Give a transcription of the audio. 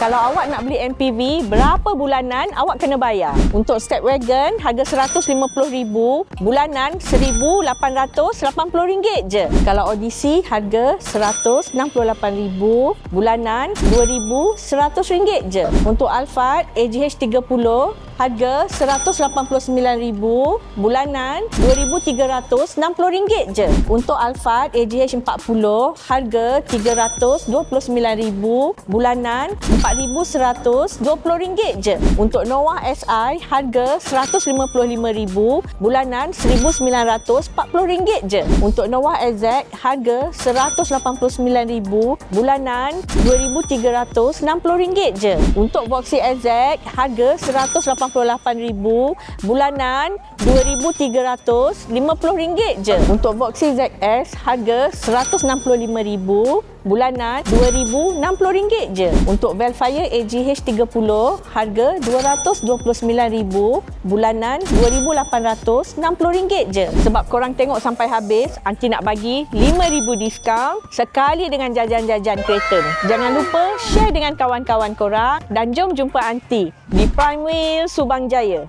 Kalau awak nak beli MPV, berapa bulanan awak kena bayar? Untuk Step Wagon, harga RM150,000, bulanan RM1,880 je. Kalau Odyssey, harga RM168,000, bulanan RM2,100 je. Untuk Alphard AGH 30, harga RM189,000, bulanan RM2,360 je. Untuk Alphard AGH 40, harga RM329,000, bulanan RM4,120 je. Untuk Noah SI, harga RM155,000, bulanan RM1,940 je. Untuk Noah SZ, harga RM189,000, bulanan RM2,360 je. Untuk Voxy SZ, harga RM188,000, bulanan RM2,350 je. Untuk Voxy ZS, harga RM165,000, bulanan RM2,060 je. Untuk Velfire AGH 30, harga RM229,000, bulanan RM2,860 je. Sebab korang tengok sampai habis, Aunty nak bagi RM5,000 diskaun sekali dengan jajan-jajan kereta ni. Jangan lupa share dengan kawan-kawan korang dan jom jumpa Aunty di Prime Wheel Subang Jaya.